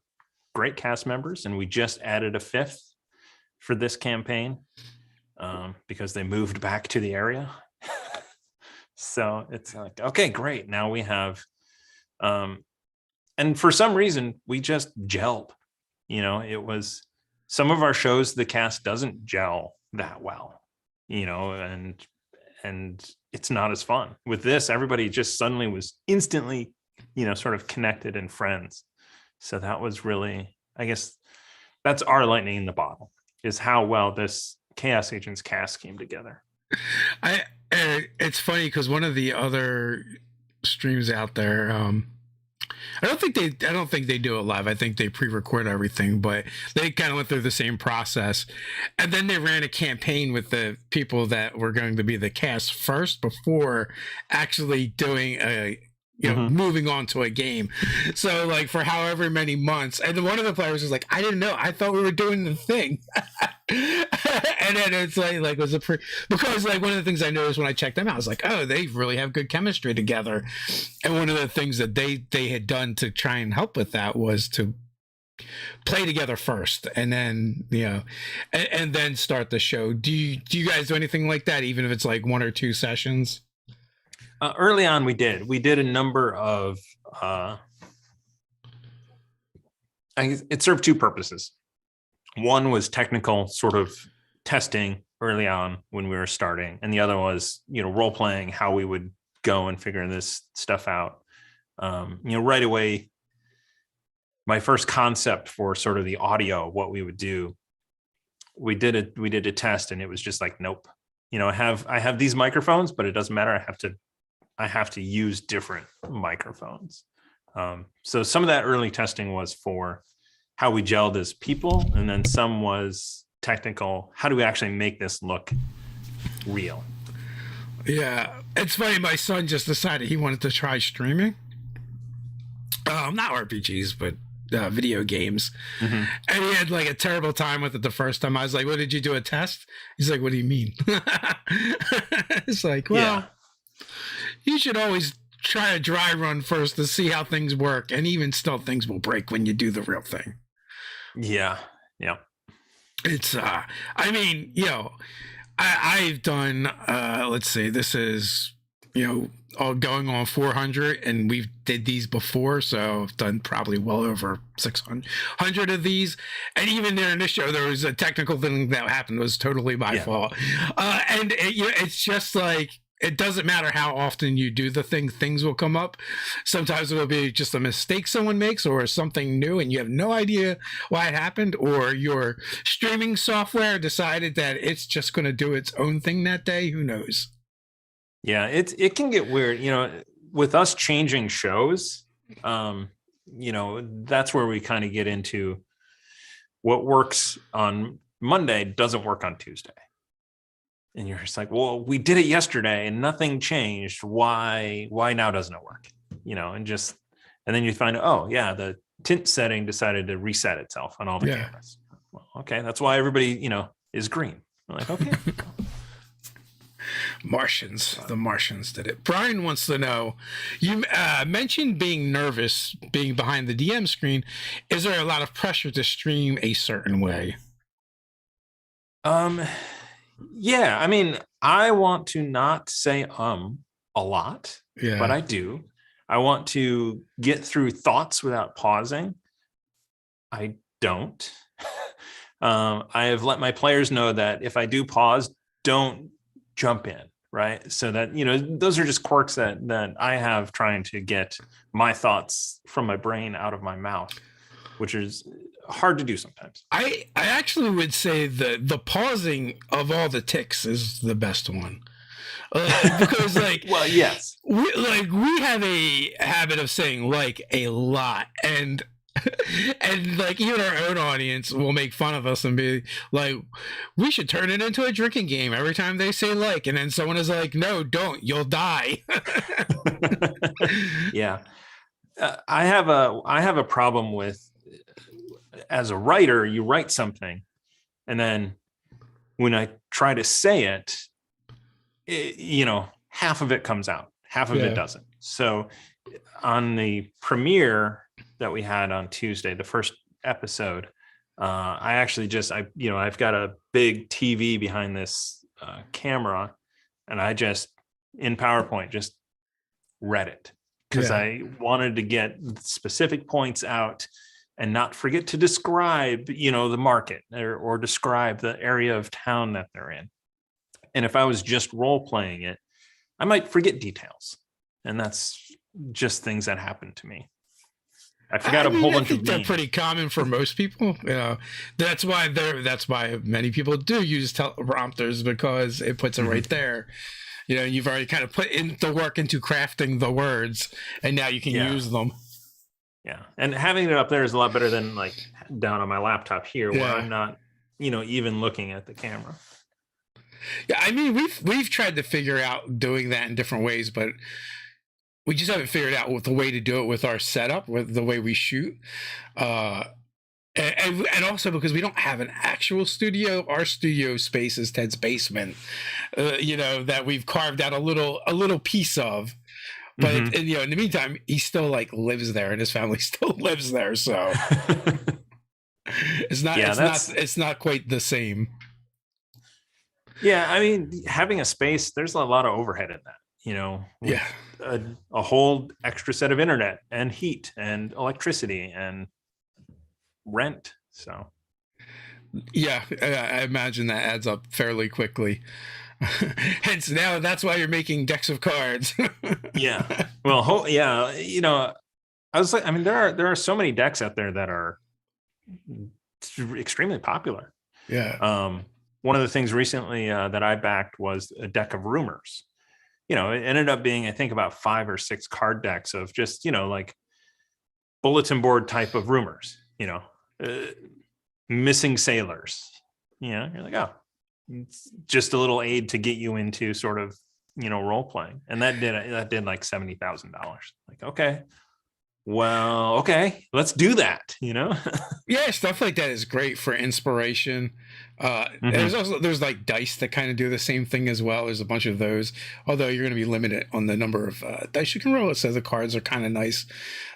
great cast members, and we just added a 5th for this campaign because they moved back to the area. So it's like, okay, great. Now we have, and for some reason we just gelled. It was some of our shows, the cast doesn't gel that well, and it's not as fun. With this, everybody just suddenly was instantly, sort of connected and friends. So that was really, I guess, that's our lightning in the bottle, is how well this Chaos Agents cast came together. It's funny because one of the other streams out there, I don't think they do it live. I think they pre-record everything, but they kind of went through the same process. And then they ran a campaign with the people that were going to be the cast first before actually doing moving on to a game. So like for however many months, and then one of the players was like, I didn't know. I thought we were doing the thing. And then it's like was because like one of the things I noticed when I checked them out, I was like, oh, they really have good chemistry together. And one of the things that they had done to try and help with that was to play together first, and then and then start the show. Do you guys do anything like that, even if it's like 1 or 2 sessions? Early on, we did a number of. It served 2 purposes. One was technical sort of testing early on when we were starting, and the other was role playing, how we would go and figure this stuff out. Right away, my first concept for sort of the audio, what we would do, we did a test, and it was just like, nope. I have these microphones, but it doesn't matter. I have to use different microphones. So some of that early testing was for how we gelled as people, and then some was technical. How do we actually make this look real? Yeah, it's funny. My son just decided he wanted to try streaming. Not RPGs, but video games. Mm-hmm. And he had like a terrible time with it the first time. I was like, "What, did you do a test?" He's like, "What do you mean?" It's like, well, you should always try a dry run first to see how things work, and even still, things will break when you do the real thing. Yeah. It's I mean, I've done let's see, this is all going on 400, and we've did these before, so I've done probably well over 600 of these. And even there in this show, there was a technical thing that happened. It was totally my fault. And it's just like, it doesn't matter how often you do the thing, things will come up. Sometimes it will be just a mistake someone makes, or something new and you have no idea why it happened, or your streaming software decided that it's just going to do its own thing that day. Who knows? Yeah, it can get weird. With us changing shows, that's where we kind of get into what works on Monday doesn't work on Tuesday. And you're just like, well, we did it yesterday and nothing changed. Why now doesn't it work? And then you find, oh yeah, the tint setting decided to reset itself on all the cameras. Well, okay, that's why everybody, is green. I'm like, okay. The Martians did it. Brian wants to know, you mentioned being nervous, being behind the DM screen. Is there a lot of pressure to stream a certain way? Yeah, I mean, I want to not say a lot, but I do. I want to get through thoughts without pausing. I don't. I have let my players know that if I do pause, don't jump in, right? So that, those are just quirks that I have trying to get my thoughts from my brain out of my mouth, which is hard to do sometimes. I actually would say the pausing of all the ticks is the best one. Because well, yes, we have a habit of saying a lot, and even our own audience will make fun of us and be like, we should turn it into a drinking game every time they say and then someone is like, no, don't, you'll die. Yeah. I have a problem with, as a writer, you write something, and then when I try to say it, half of it comes out, half of it doesn't. So on the premiere that we had on Tuesday, the first episode, I actually I've got a big TV behind this camera, and I just in PowerPoint just read it because I wanted to get specific points out and not forget to describe, the market or describe the area of town that they're in. And if I was just role playing it, I might forget details. And that's just things that happen to me. I forgot a whole bunch of names. They're pretty common for most people. That's why many people do use teleprompters, because it puts it right there. You've already kind of put in the work into crafting the words, and now you can use them. Yeah. And having it up there is a lot better than like down on my laptop here where I'm not, even looking at the camera. Yeah, I mean, we've tried to figure out doing that in different ways, but we just haven't figured out what the way to do it with our setup, with the way we shoot. And also because we don't have an actual studio. Our studio space is Ted's basement, that we've carved out a little piece of. But in the meantime, he still like lives there, and his family still lives there. So it's not quite the same. Yeah, I mean, having a space, there's a lot of overhead in that. A whole extra set of internet and heat and electricity and rent. So yeah, I imagine that adds up fairly quickly. Hence now that's why you're making decks of cards. Yeah. Well, I was like, I mean, there are so many decks out there that are extremely popular. Yeah. One of the things recently that I backed was a deck of rumors. It ended up being, I think, about 5 or 6 card decks of just, like bulletin board type of rumors, missing sailors. You're like, oh, it's just a little aid to get you into sort of, role playing. And that did like $70,000. Like, okay, well, okay, let's do that. Yeah, stuff like that is great for inspiration. There's like dice that kind of do the same thing as well. There's a bunch of those, although you're going to be limited on the number of dice you can roll. It says the cards are kind of nice.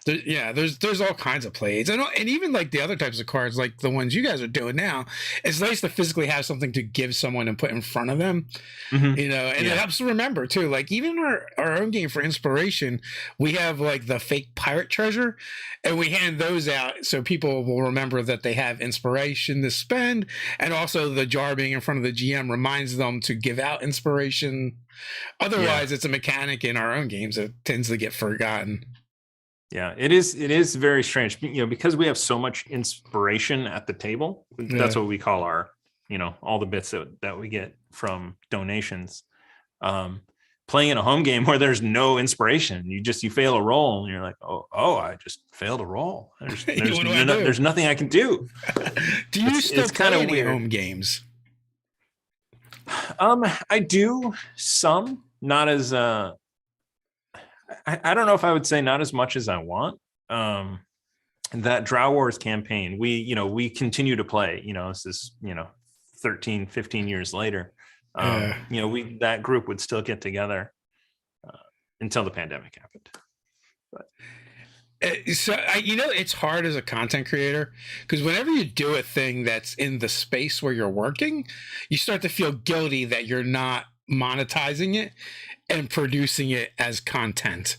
There's all kinds of plays, and even like the other types of cards, like the ones you guys are doing now. It's nice to physically have something to give someone and put in front of them. And it helps to remember too. Like even our own game for inspiration, we have like the fake pirate treasure, and we hand those out so people will remember that they have inspiration to spend, and also the jar being in front of the GM reminds them to give out inspiration. Otherwise, it's a mechanic in our own games that tends to get forgotten. Yeah, it is very strange, because we have so much inspiration at the table. That's what we call our, all the bits that we get from donations. Playing in a home game where there's no inspiration, you fail a roll and you're like, oh, I just failed a roll. There's nothing I can do. Do you still play any home games? I do some, not as I don't know if I would say not as much as I want. That Drow Wars campaign, we continue to play. This is 13, 15 years later. That group would still get together until the pandemic happened. But so it's hard as a content creator because whenever you do a thing that's in the space where you're working, you start to feel guilty that you're not monetizing it and producing it as content.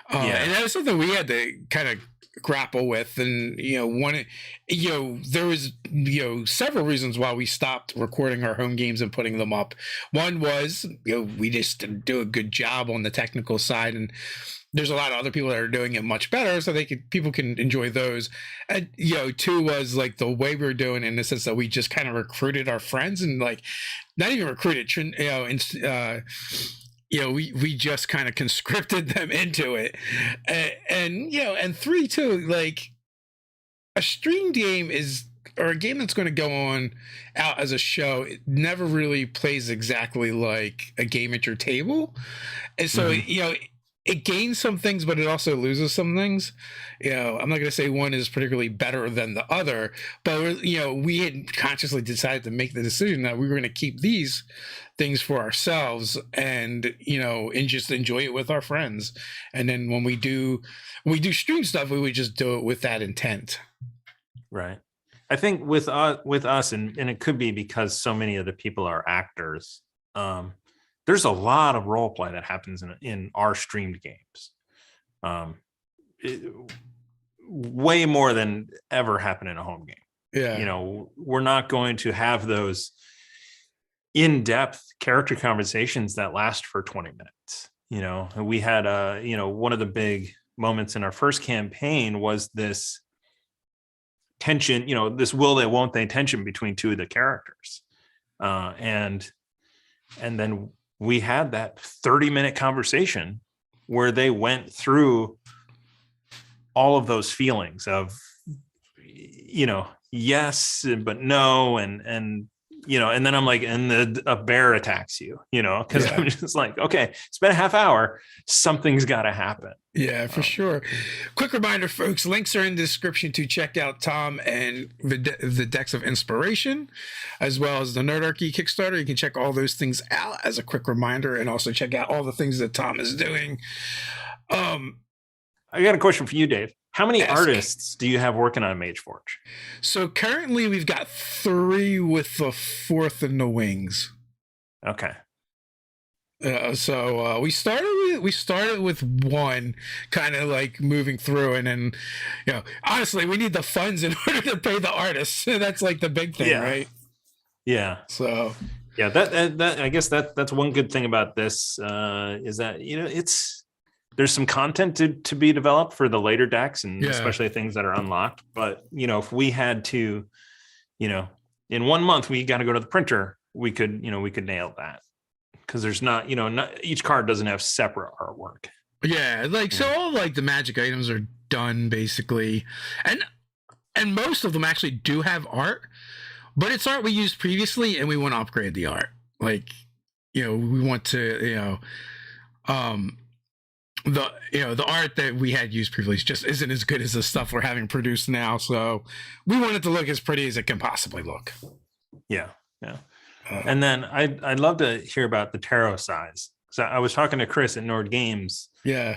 And that was something we had to kind of grapple with. And there was several reasons why we stopped recording our home games and putting them up. One was we just didn't do a good job on the technical side, and there's a lot of other people that are doing it much better, so people can enjoy those. And two was like the way we were doing it, in the sense that we just kind of recruited our friends, and like not even recruited, we just kind of conscripted them into it. And three too, like a stream game or a game that's going to go on out as a show, it never really plays exactly like a game at your table. And so, it gains some things, but it also loses some things. I'm not going to say one is particularly better than the other, but we had consciously decided to make the decision that we were going to keep these things for ourselves and just enjoy it with our friends. And then when we do stream stuff, we would just do it with that intent. Right. I think with us, and it could be because so many of the people are actors. There's a lot of role play that happens in our streamed games. Way more than ever happen in a home game. Yeah. We're not going to have those in-depth character conversations that last for 20 minutes. We had one of the big moments in our first campaign was this tension, this will they won't they tension between two of the characters. And then we had that 30-minute conversation where they went through all of those feelings of, yes, but no. And then I'm like, and a bear attacks you, because I'm just like, okay, it's been a half hour. Something's got to happen. Yeah, for sure. Quick reminder, folks, links are in the description to check out Tom and the Decks of Inspiration, as well as the Nerdarchy Kickstarter. You can check all those things out as a quick reminder, and also check out all the things that Tom is doing. I got a question for you, Dave. How many artists do you have working on Mageforge? So currently we've got 3 with the 4th in the wings. Okay. So we started with 1, kind of like moving through, and then honestly we need the funds in order to pay the artists. That's like the big thing, right? Yeah. So yeah, that I guess that's one good thing about this is that there's some content to be developed for the later decks, and especially things that are unlocked. But if we had to, in 1 month we got to go to the printer, we could nail that, because there's not each card doesn't have separate artwork. Yeah, so all like the magic items are done basically, and most of them actually do have art, but it's art we used previously, and we want to upgrade the art. Like, we want to, the art that we had used previously just isn't as good as the stuff we're having produced now. So we want it to look as pretty as it can possibly look. Yeah. And then I'd love to hear about the tarot size. So I was talking to Chris at Nord Games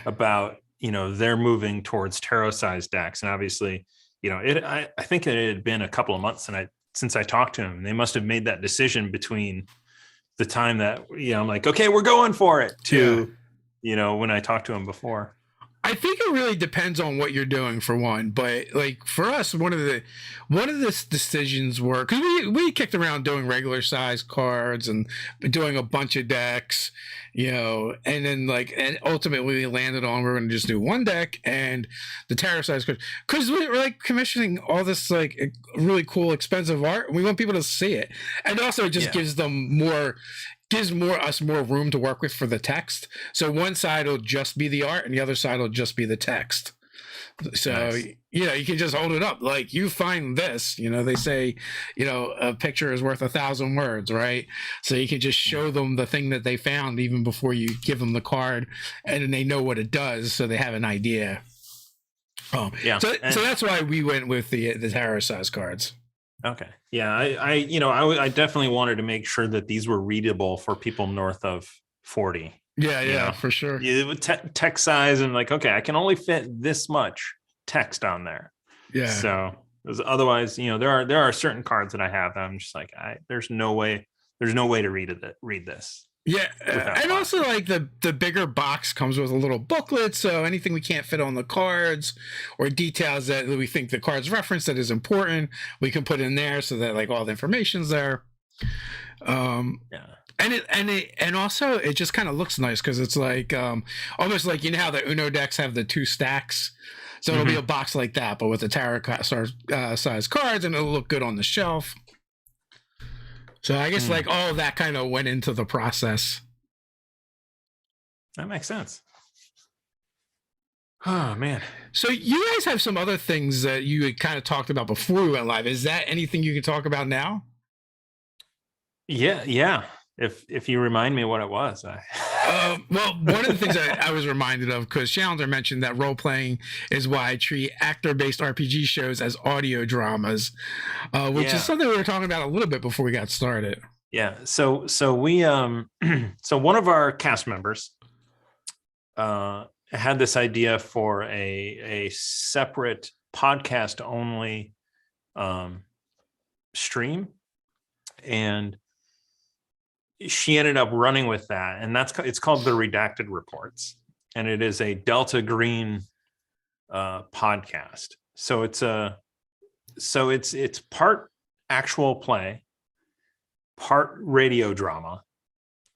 about, they're moving towards tarot size decks. And obviously, I think it had been a couple of months since I talked to him. They must have made that decision between the time that, I'm like, okay, we're going for it, to when I talked to him before. I think it really depends on what you're doing, for one. But like for us, one of the decisions were, because we kicked around doing regular size cards and doing a bunch of decks, and then and ultimately we landed on we're going to just do 1 deck and the tarot size cards, because we're like commissioning all this like really cool expensive art. We want people to see it, and also it just gives them us more room to work with for the text. So one side will just be the art and the other side will just be the text. So nice. You can just hold it up like, you find this, they say, a picture is worth 1,000 words, right? So you can just show them the thing that they found even before you give them the card, and then they know what it does, so they have an idea. So that's why we went with the tarot size cards. Okay. Yeah. I definitely wanted to make sure that these were readable for people north of 40. Yeah, for sure. Text size, and like, okay, I can only fit this much text on there. Yeah. So otherwise, there are certain cards that I have that I'm just like, there's no way to read this. Yeah, and also like the bigger box comes with a little booklet, so anything we can't fit on the cards or details that we think the cards reference that is important, we can put in there, so that like all the information's there. And also it just kind of looks nice, because it's like almost like how the Uno decks have the 2 stacks. So it'll be a box like that, but with the tarot size cards, and it'll look good on the shelf. So I guess like all of that kind of went into the process. That makes sense. Oh, man. So you guys have some other things that you had kind of talked about before we went live. Is that anything you can talk about now? Yeah. If you remind me what it was. Well, one of the things I was reminded of, because Challenger mentioned that role-playing is why I treat actor-based RPG shows as audio dramas, which is something we were talking about a little bit before we got started. Yeah. So we so one of our cast members had this idea for a separate podcast-only stream, and she ended up running with that, and it's called the Redacted Reports, and it is a Delta Green podcast. So it's part actual play, part radio drama,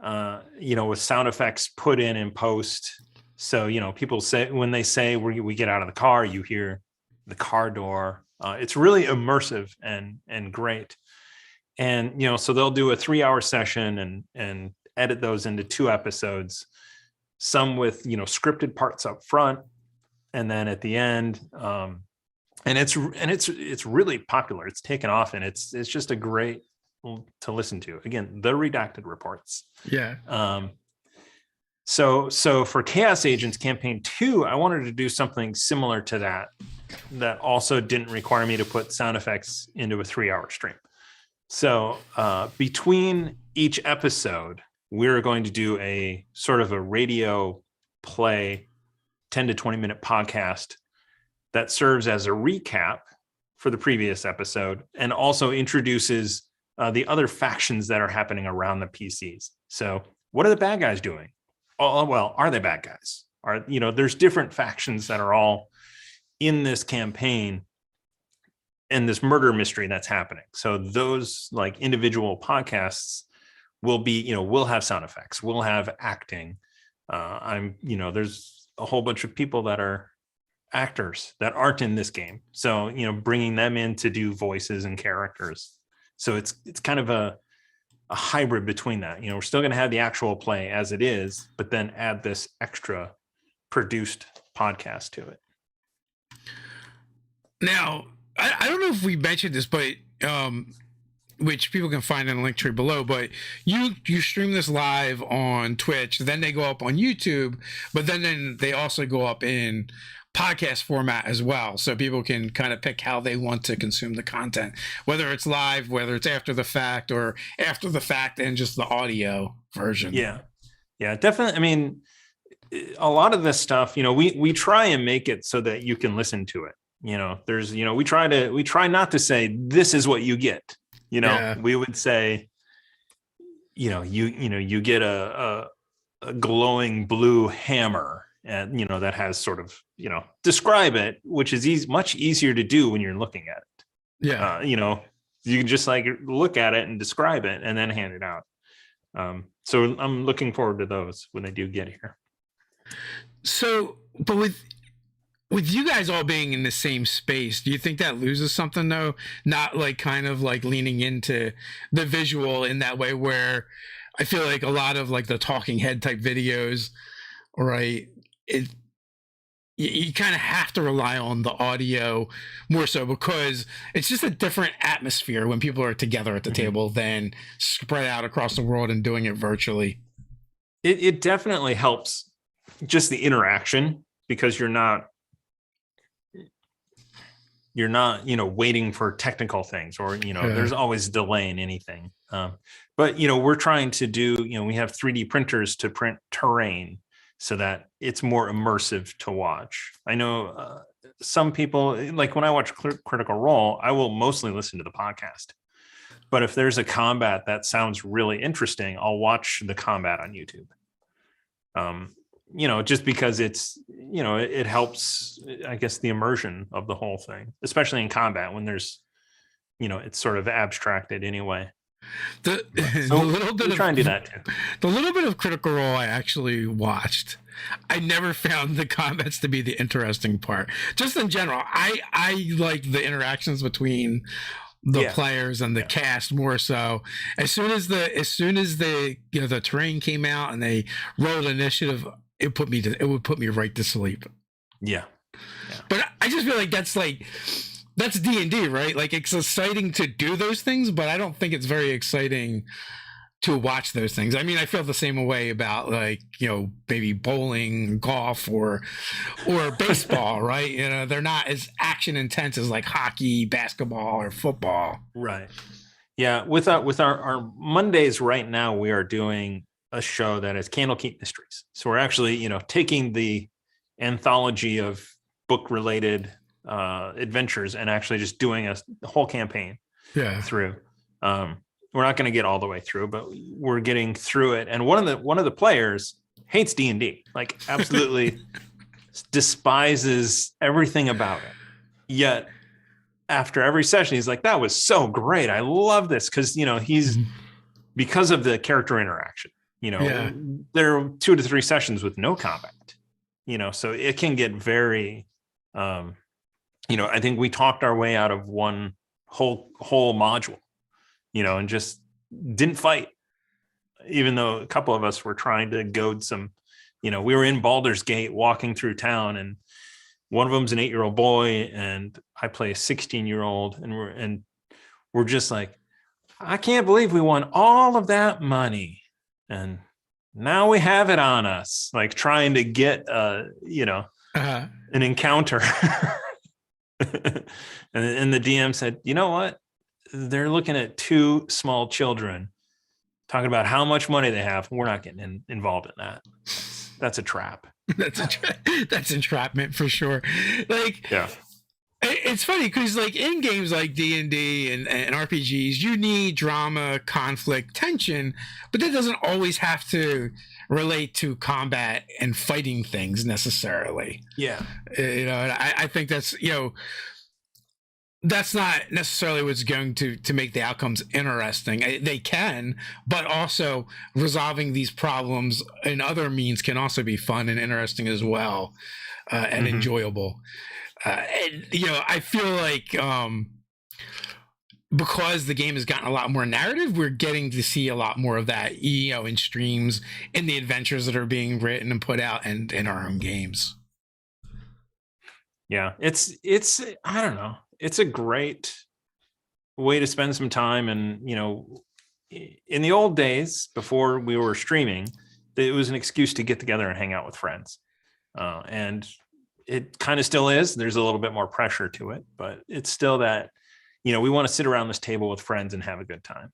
with sound effects put in post. So people say, when they say we get out of the car, you hear the car door. It's really immersive and great. And, so they'll do a 3-hour session and edit those into 2 episodes, some with, scripted parts up front, and then at the end, and it's really popular. It's taken off, and it's just a great to listen to. Again, the Redacted Reports. Yeah. So for Chaos Agents Campaign 2, I wanted to do something similar to that also didn't require me to put sound effects into a 3-hour stream. So between each episode, we're going to do a sort of a radio play, 10 to 20 minute podcast that serves as a recap for the previous episode and also introduces the other factions that are happening around the PCs. So what are the bad guys doing? Oh, well, are they bad guys? There's different factions that are all in this campaign and this murder mystery that's happening. So those like individual podcasts will be, we'll have sound effects, we'll have acting. There's a whole bunch of people that are actors that aren't in this game. So, bringing them in to do voices and characters. So it's kind of a hybrid between that. We're still going to have the actual play as it is, but then add this extra produced podcast to it. Now, I don't know if we mentioned this, but which people can find in the link tree below, but you stream this live on Twitch, then they go up on YouTube, but then they also go up in podcast format as well, so people can kind of pick how they want to consume the content, whether it's live, whether it's after the fact, or after the fact and just the audio version. Yeah, definitely. I mean, a lot of this stuff, we try and make it so that you can listen to it. There's, we try not to say this is what you get. We would say, you get a glowing blue hammer, and that has sort of, describe it, which is much easier to do when you're looking at it. Yeah. You can just like look at it and describe it and then hand it out. So I'm looking forward to those when they do get here. So, but with you guys all being in the same space, do you think that loses something though? Not like kind of like leaning into the visual in that way, where I feel like a lot of like the talking head type videos, right? You kind of have to rely on the audio more so, because it's just a different atmosphere when people are together at the table than spread out across the world and doing it virtually. It definitely helps just the interaction, because you're not waiting for technical things, or there's always delay in anything, but we're trying to do, we have 3D printers to print terrain so that it's more immersive to watch. I know some people, like when I watch Critical Role, I will mostly listen to the podcast, but if there's a combat that sounds really interesting, I'll watch the combat on YouTube. Just because it's, it helps, I guess, the immersion of the whole thing, especially in combat when there's, it's sort of abstracted anyway. The little bit try and do that too. The little bit of Critical Role I actually watched, I never found the combats to be the interesting part. Just in general, I like the interactions between the players and the cast more so. As soon as the the terrain came out and they rolled initiative, it would put me right to sleep. Yeah. But I just feel like that's D&D, right? Like, it's exciting to do those things, but I don't think it's very exciting to watch those things. I mean, I feel the same way about like, maybe bowling, golf, or baseball, right? They're not as action intense as like hockey, basketball, or football. Right. Yeah. With our Mondays right now, we are doing a show that is Candlekeep Mysteries. So we're actually, taking the anthology of book related adventures and actually just doing a whole campaign through. We're not going to get all the way through, but we're getting through it. And one of the players hates D&D, like absolutely despises everything about it. Yet after every session, he's like, "That was so great. I love this." Cause he's because of the character interaction, there are 2 to 3 sessions with no combat, so it can get very, I think we talked our way out of one whole module, and just didn't fight, even though a couple of us were trying to goad some, we were in Baldur's Gate walking through town, and one of them's an 8-year-old boy, and I play a 16-year-old, and we're just like, I can't believe we won all of that money, and now we have it on us, like trying to get an encounter. and the DM said, you know what? They're looking at 2 small children talking about how much money they have. We're not getting involved in that. That's a trap. That's entrapment for sure. Like, yeah, it's funny because like in games like D&D and RPGs, you need drama, conflict, tension, but that doesn't always have to relate to combat and fighting things necessarily. Yeah. And I think that's, that's not necessarily what's going to make the outcomes interesting. They can, but also resolving these problems in other means can also be fun and interesting as well, and enjoyable. And I feel like because the game has gotten a lot more narrative, we're getting to see a lot more of that, in streams, in the adventures that are being written and put out, and in our own games. Yeah, it's I don't know. It's a great way to spend some time. And, in the old days, before we were streaming, it was an excuse to get together and hang out with friends. And it kind of still is. There's a little bit more pressure to it, but it's still that, we want to sit around this table with friends and have a good time.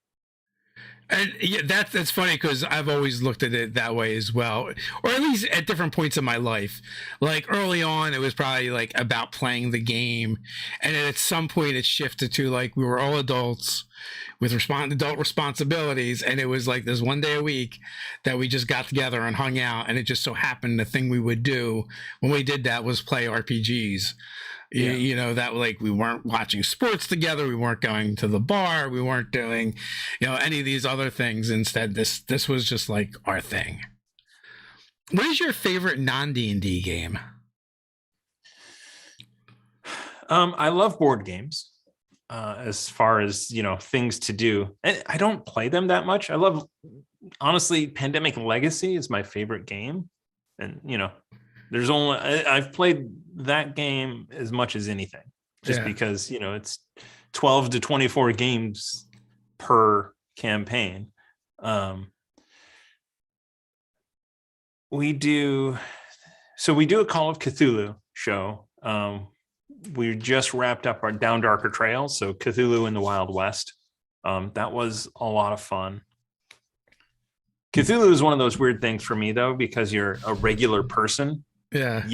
And yeah, that's funny because I've always looked at it that way as well, or at least at different points in my life. Like early on, it was probably like about playing the game, and then at some point it shifted to like we were all adults with adult responsibilities, and it was like this one day a week that we just got together and hung out, and it just so happened the thing we would do when we did that was play RPGs. Yeah. That like we weren't watching sports together, we weren't going to the bar, we weren't doing any of these other things. Instead, this was just like our thing. What is your favorite non-D&D game? I love board games. As far as things to do, I don't play them that much. I love, honestly, Pandemic Legacy is my favorite game, and there's only I've played that game as much as anything, just because it's 12 to 24 games per campaign. We do a Call of Cthulhu show. We just wrapped up our Down Darker Trail, so Cthulhu in the Wild West. That was a lot of fun. Cthulhu is one of those weird things for me, though, because you're a regular person. Yeah.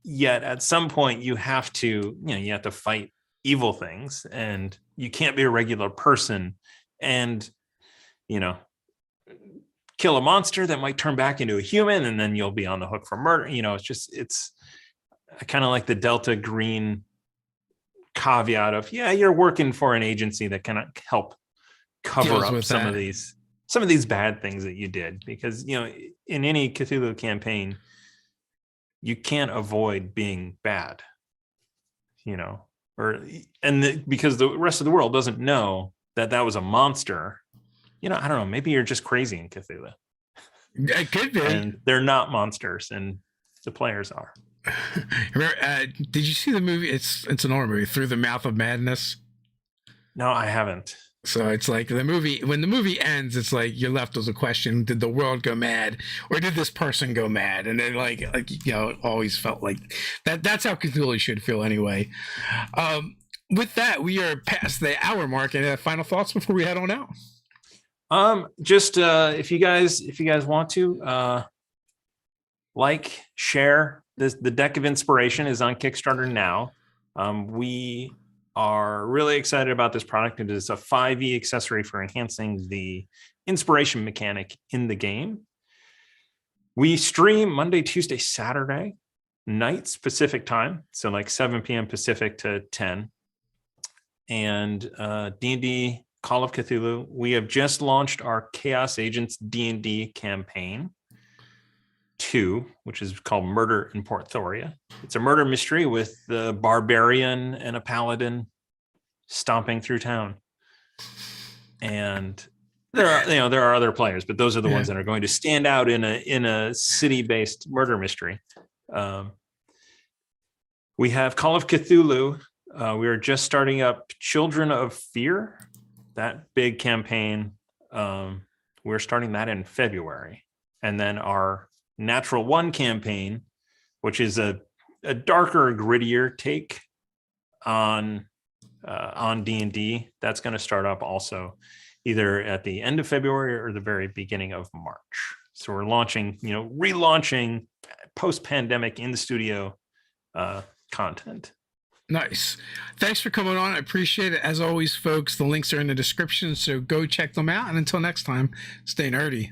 Yet at some point you have to, you have to fight evil things, and you can't be a regular person and, kill a monster that might turn back into a human, and then you'll be on the hook for murder. I kind of like the Delta Green caveat of, you're working for an agency that can help cover up some of these bad things that you did, because, in any Cthulhu campaign, you can't avoid being bad, because the rest of the world doesn't know that was a monster. I don't know, maybe you're just crazy in Cthulhu. It could be. And they're not monsters, and the players are. Did you see the movie? It's an horror movie, Through the Mouth of Madness. No, I haven't. So it's like when the movie ends, it's like you're left with a question: did the world go mad, or did this person go mad? And then it always felt like that. That's how Cthulhu should feel anyway. With that, we are past the hour mark. And final thoughts before we head on out. Just if you guys want to share this, the Deck of Inspiration is on Kickstarter now. We are really excited about this product. It is a 5e accessory for enhancing the inspiration mechanic in the game. We stream Monday, Tuesday, Saturday nights Pacific time, so like 7 p.m. Pacific to 10. And D&D Call of Cthulhu. We have just launched our Chaos Agents D&D campaign 2, which is called Murder in Port Thoria. It's a murder mystery with the barbarian and a paladin stomping through town. And there are other players, but those are the ones that are going to stand out in a city-based murder mystery. We have Call of Cthulhu. We are just starting up Children of Fear, that big campaign. We're starting that in February. And then our Natural One campaign, which is a darker, grittier take on D&D, that's going to start up also either at the end of February or the very beginning of March. So we're launching, relaunching post-pandemic in the studio content. Nice. Thanks for coming on. I appreciate it. As always, folks, the links are in the description, so go check them out. And until next time, stay nerdy.